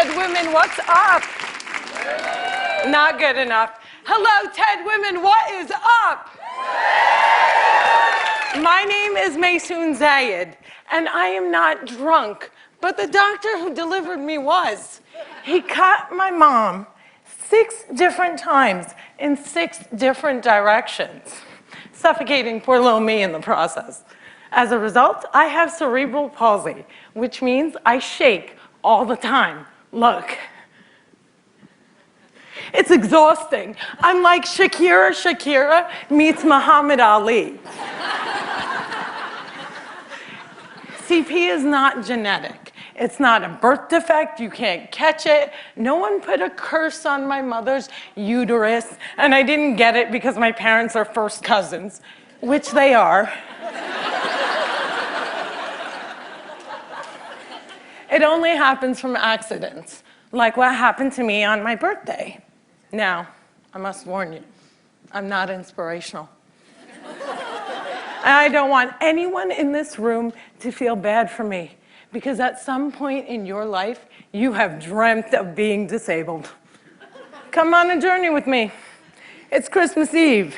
TED Women, what's up? Not good enough. Hello, TED Women, what is up? My name is Maysoon Zayed, and I am not drunk, but the doctor who delivered me was. He cut my mom 6 different times in 6 different directions, suffocating poor little me in the process. As a result, I have cerebral palsy, which means I shake all the time. Look. It's exhausting. I'm like Shakira meets Muhammad Ali. CP is not genetic. It's not a birth defect. You can't catch it. No one put a curse on my mother's uterus, and I didn't get it because my parents are first cousins, which they are. It only happens from accidents, like what happened to me on my birthday. Now, I must warn you, I'm not inspirational. And I don't want anyone in this room to feel bad for me, because at some point in your life, you have dreamt of being disabled. Come on a journey with me. It's Christmas Eve.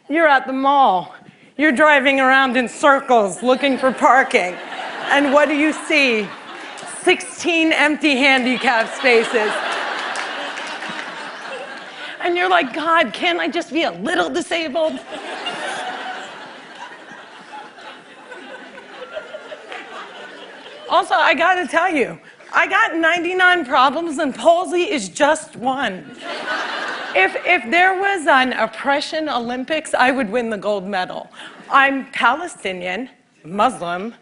You're at the mall. You're driving around in circles looking for parking. And what do you see? 16 empty handicap spaces. And you're like, God, can't I just be a little disabled? Also, I gotta tell you, I got 99 problems and palsy is just one. If there was an oppression Olympics, I would win the gold medal. I'm Palestinian, Muslim,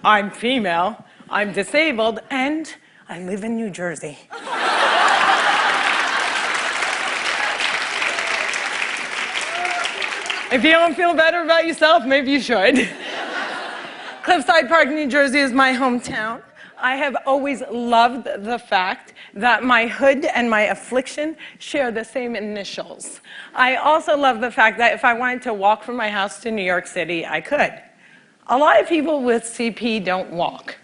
I'm female, I'm disabled, and I live in New Jersey. If you don't feel better about yourself, maybe you should. Cliffside Park, New Jersey is my hometown. I have always loved the fact that my hood and my affliction share the same initials. I also love the fact that if I wanted to walk from my house to New York City, I could. A lot of people with CP don't walk,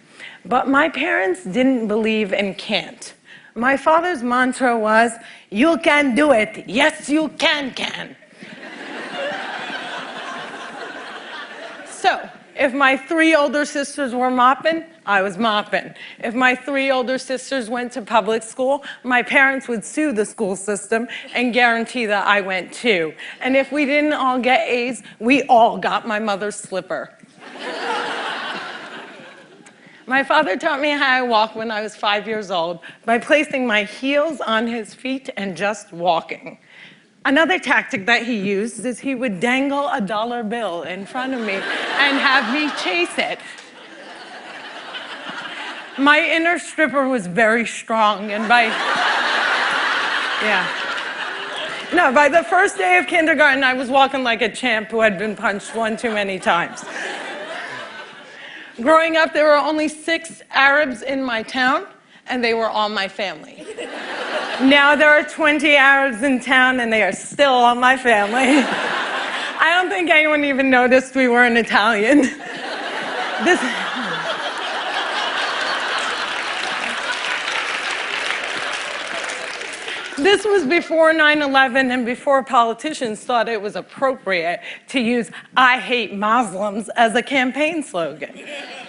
but my parents didn't believe in can't. My father's mantra was, you can do it. Yes, you can. So, if my 3 older sisters were mopping, I was mopping. If my 3 older sisters went to public school, my parents would sue the school system and guarantee that I went too. And if we didn't all get A's, we all got my mother's slipper. My father taught me how to walk when I was 5 years old by placing my heels on his feet and just walking. Another tactic that he used is he would dangle a dollar bill in front of me and have me chase it. My inner stripper was very strong, and by the first day of kindergarten, I was walking like a champ who had been punched 1 too many times. Growing up, there were only 6 Arabs in my town, and they were all my family. Now there are 20 Arabs in town, and they are still all my family. I don't think anyone even noticed we weren't Italian. This was before 9/11 and before politicians thought it was appropriate to use "I hate Muslims" as a campaign slogan.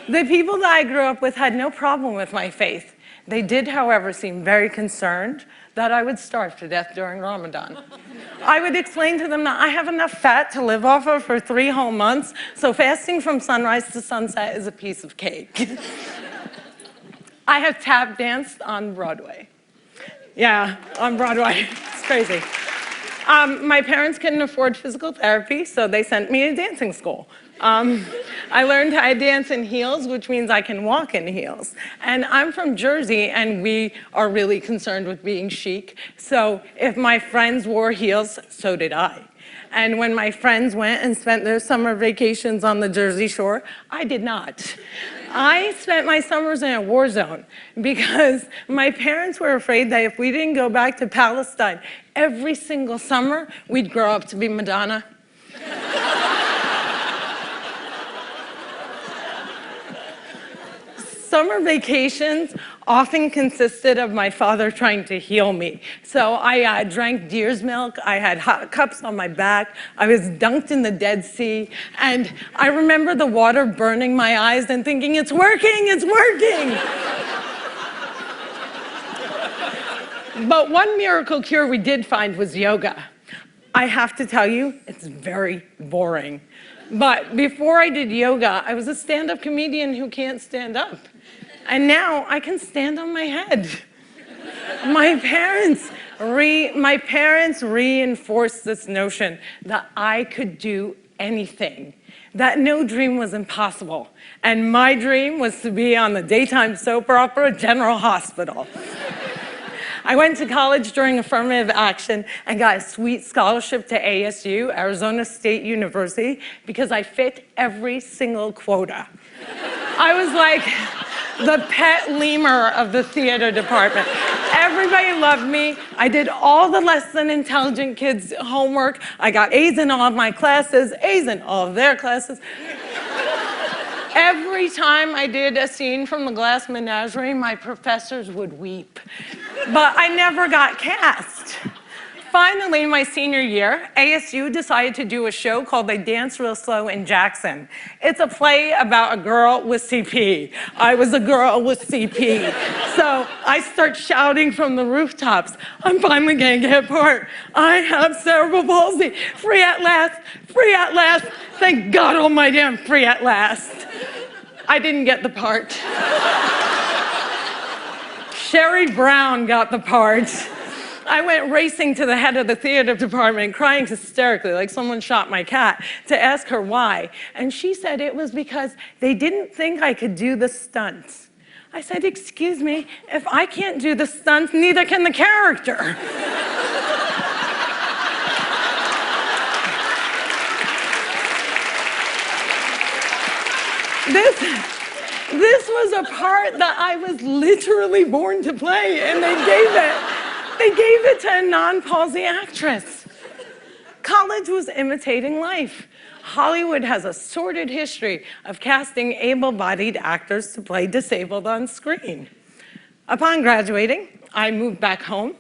The people that I grew up with had no problem with my faith. They did, however, seem very concerned that I would starve to death during Ramadan. I would explain to them that I have enough fat to live off of for 3 whole months, so fasting from sunrise to sunset is a piece of cake. I have tap danced on Broadway. Yeah, on Broadway. It's crazy. My parents couldn't afford physical therapy, so they sent me to dancing school. I learned how to dance in heels, which means I can walk in heels. And I'm from Jersey, and we are really concerned with being chic. So if my friends wore heels, so did I. And when my friends went and spent their summer vacations on the Jersey Shore, I did not. I spent my summers in a war zone because my parents were afraid that if we didn't go back to Palestine every single summer, we'd grow up to be Madonna. Summer vacations often consisted of my father trying to heal me. So I drank deer's milk, I had hot cups on my back, I was dunked in the Dead Sea, and I remember the water burning my eyes and thinking, it's working, it's working! But one miracle cure we did find was yoga. I have to tell you, it's very boring. But before I did yoga, I was a stand-up comedian who can't stand up. And now I can stand on my head. My parents reinforced this notion that I could do anything, that no dream was impossible. And my dream was to be on the daytime soap opera General Hospital. I went to college during affirmative action and got a sweet scholarship to ASU, Arizona State University, because I fit every single quota. I was like the pet lemur of the theater department. Everybody loved me. I did all the less than intelligent kids' homework. I got A's in all of my classes, A's in all of their classes. Every time I did a scene from The Glass Menagerie, my professors would weep. But I never got cast. Finally, my senior year, ASU decided to do a show called They Dance Real Slow in Jackson. It's a play about a girl with CP. I was a girl with CP. So I start shouting from the rooftops, I'm finally gonna get a part. I have cerebral palsy. Free at last, free at last. Thank God almighty I'm free at last. I didn't get the part. Sherry Brown got the part. I went racing to the head of the theater department, crying hysterically like someone shot my cat, to ask her why. And she said it was because they didn't think I could do the stunts. I said, excuse me, if I can't do the stunts, neither can the character. This was a part that I was literally born to play, and they gave it to a non-palsy actress. College was imitating life. Hollywood has a sordid history of casting able-bodied actors to play disabled on screen. Upon graduating, I moved back home,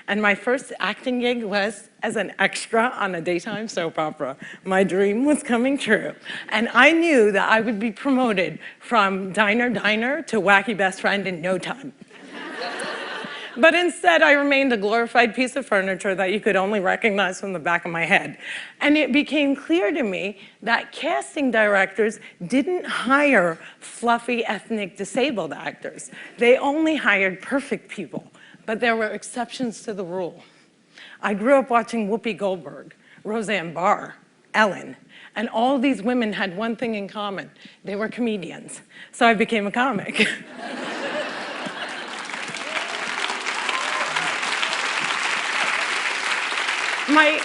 and my first acting gig was as an extra on a daytime soap opera. My dream was coming true. And I knew that I would be promoted from diner to wacky best friend in no time. But instead, I remained a glorified piece of furniture that you could only recognize from the back of my head. And it became clear to me that casting directors didn't hire fluffy ethnic disabled actors. They only hired perfect people. But there were exceptions to the rule. I grew up watching Whoopi Goldberg, Roseanne Barr, Ellen, and all these women had one thing in common. They were comedians. So I became a comic.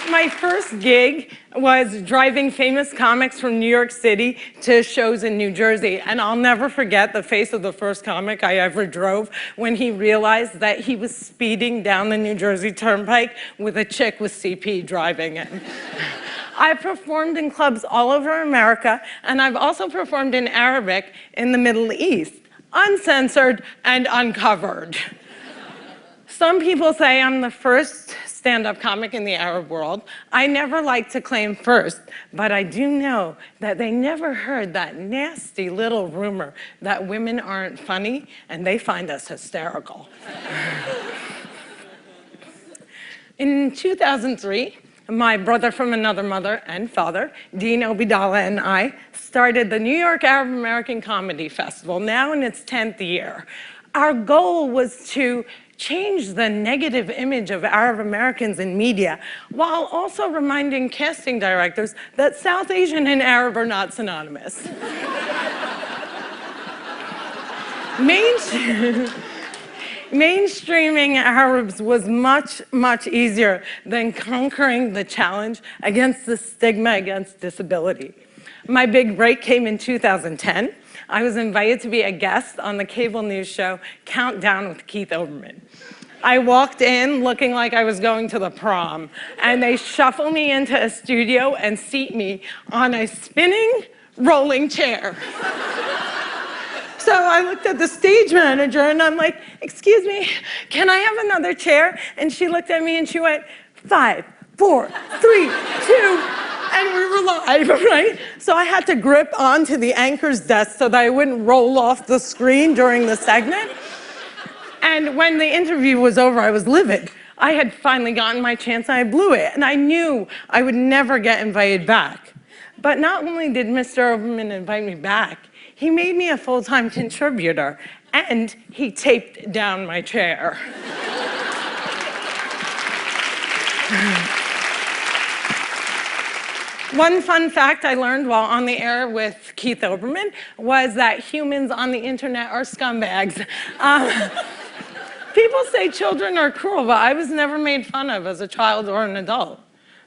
My first gig was driving famous comics from New York City to shows in New Jersey. And I'll never forget the face of the first comic I ever drove when he realized that he was speeding down the New Jersey Turnpike with a chick with CP driving him. I performed in clubs all over America, and I've also performed in Arabic in the Middle East, uncensored and uncovered. Some people say I'm the first stand-up comic in the Arab world. I never like to claim first, but I do know that they never heard that nasty little rumor that women aren't funny and they find us hysterical. In 2003, my brother from another mother and father, Dean Obidallah, and I started the New York Arab American Comedy Festival, now in its 10th year. Our goal was to change the negative image of Arab Americans in media, while also reminding casting directors that South Asian and Arab are not synonymous. Mainstreaming Arabs was much, much easier than conquering the challenge against the stigma against disability. My big break came in 2010. I was invited to be a guest on the cable news show Countdown with Keith Olbermann. I walked in looking like I was going to the prom, and they shuffle me into a studio and seat me on a spinning rolling chair. So So I looked at the stage manager and I'm like, excuse me, can I have another chair? And she looked at me and she went, 5, 4, 3, 2, and we were live, right? So I had to grip onto the anchor's desk so that I wouldn't roll off the screen during the segment. And when the interview was over, I was livid. I had finally gotten my chance and I blew it. And I knew I would never get invited back. But not only did Mr. Oberman invite me back, he made me a full-time contributor and he taped down my chair. One fun fact I learned while on the air with Keith Oberman was that humans on the internet are scumbags. People say children are cruel, but I was never made fun of as a child or an adult.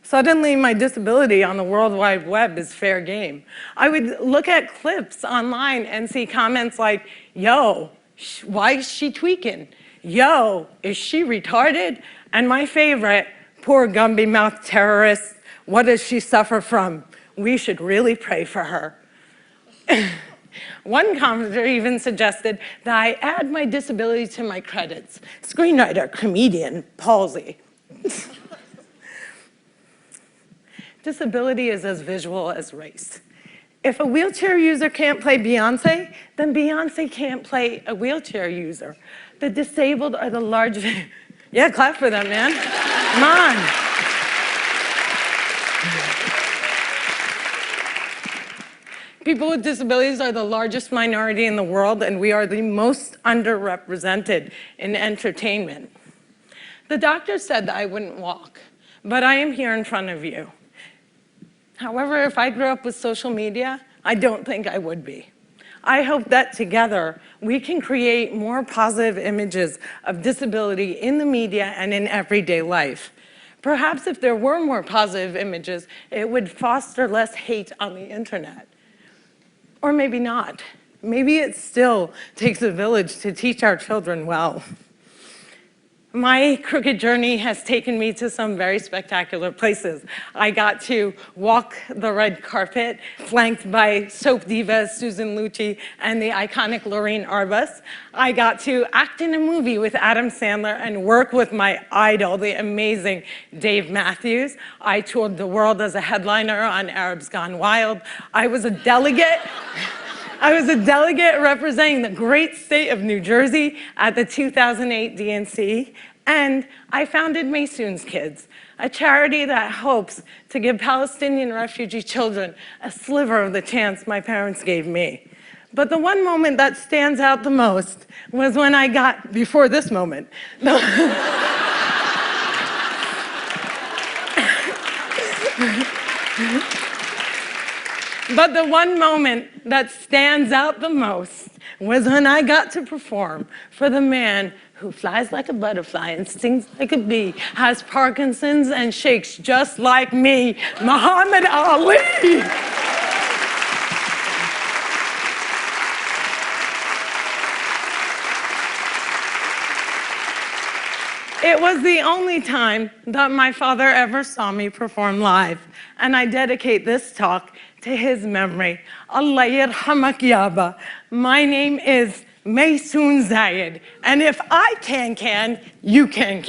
Suddenly, my disability on the World Wide Web is fair game. I would look at clips online and see comments like, yo, why is she tweaking? Yo, is she retarded? And my favorite, poor Gumby-mouthed terrorist, what does she suffer from? We should really pray for her. One commenter even suggested that I add my disability to my credits. Screenwriter, comedian, palsy. Disability is as visual as race. If a wheelchair user can't play Beyonce, then Beyonce can't play a wheelchair user. The disabled are the largest... Yeah, clap for them, man. Come on. People with disabilities are the largest minority in the world, and we are the most underrepresented in entertainment. The doctor said that I wouldn't walk, but I am here in front of you. However, if I grew up with social media, I don't think I would be. I hope that together we can create more positive images of disability in the media and in everyday life. Perhaps if there were more positive images, it would foster less hate on the internet. Or maybe not. Maybe it still takes a village to teach our children well. My crooked journey has taken me to some very spectacular places. I got to walk the red carpet, flanked by soap divas Susan Lucci and the iconic Lorraine Arbus. I got to act in a movie with Adam Sandler and work with my idol, the amazing Dave Matthews. I toured the world as a headliner on Arabs Gone Wild. I was a delegate representing the great state of New Jersey at the 2008 DNC, and I founded Maysoon's Kids, a charity that hopes to give Palestinian refugee children a sliver of the chance my parents gave me. But the one moment that stands out the most was when I got, before this moment, but the one moment that stands out the most was when I got to perform for the man who flies like a butterfly and stings like a bee, has Parkinson's and shakes just like me, Muhammad Ali. It was the only time that my father ever saw me perform live, and I dedicate this talk to his memory. Allah yarhamak yaba. My name is Maysoon Zayed, and if I can, you can.